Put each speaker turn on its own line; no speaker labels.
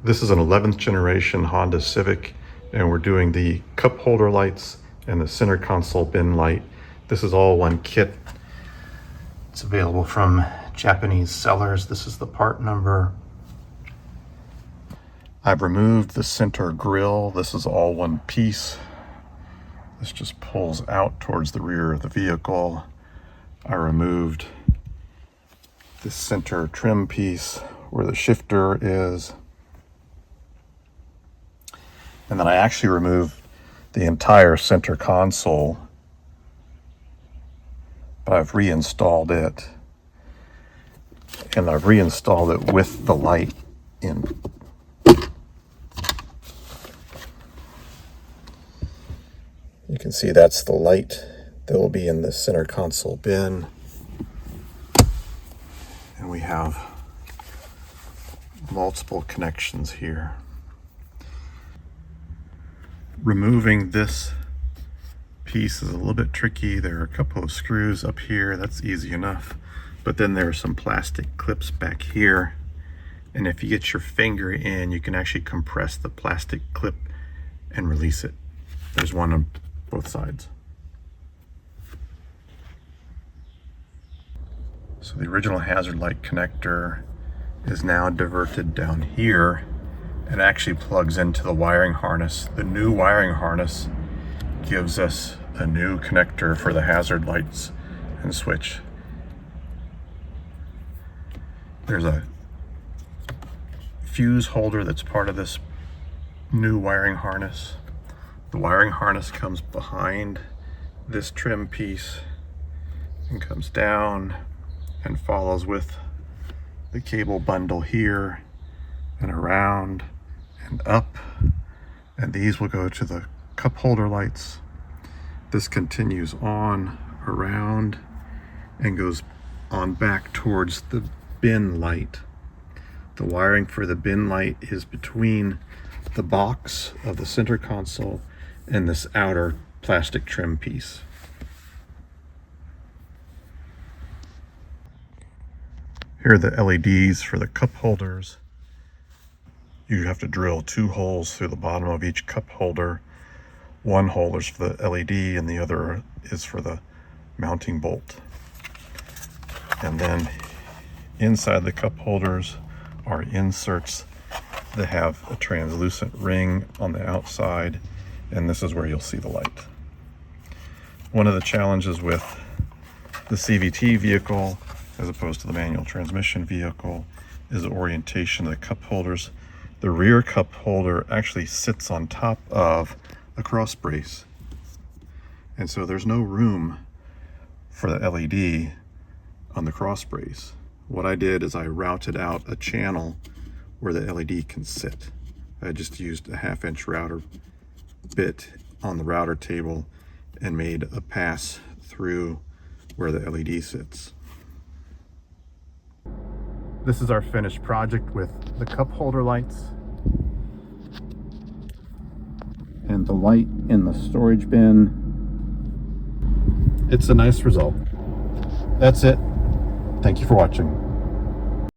This is an 11th generation Honda Civic, and we're doing the cup holder lights and the center console bin light. This is all one kit. It's available from Japanese sellers. This is the part number. I've removed the center grille. This is all one piece. This just pulls out towards the rear of the vehicle. I removed this center trim piece where the shifter is. And then I actually removed the entire center console, but I've reinstalled it. And I've reinstalled it with the light in. You can see that's the light that will be in the center console bin. And we have multiple connections here. Removing this piece is a little bit tricky. There are a couple of screws up here. That's easy enough. But then there are some plastic clips back here. And if you get your finger in, you can actually compress the plastic clip and release it. There's one on both sides. So the original hazard light connector is now diverted down here. It actually plugs into the wiring harness. The new wiring harness gives us a new connector for the hazard lights and switch. There's a fuse holder that's part of this new wiring harness. The wiring harness comes behind this trim piece and comes down and follows with the cable bundle here and around and up, and these will go to the cup holder lights. This continues on around and goes on back towards the bin light. The wiring for the bin light is between the box of the center console and this outer plastic trim piece. Here are the LEDs for the cup holders. You have to drill 2 holes through the bottom of each cup holder. One hole is for the LED and the other is for the mounting bolt. And then inside the cup holders are inserts that have a translucent ring on the outside, and this is where you'll see the light. One of the challenges with the CVT vehicle as opposed to the manual transmission vehicle is the orientation of the cup holders. The rear cup holder actually sits on top of a cross brace, and so there's no room for the LED on the cross brace. What I did is I routed out a channel where the LED can sit. I just used a 1/2-inch router bit on the router table and made a pass through where the LED sits. This is our finished project with the cup holder lights and the light in the storage bin. It's a nice result. That's it. Thank you for watching.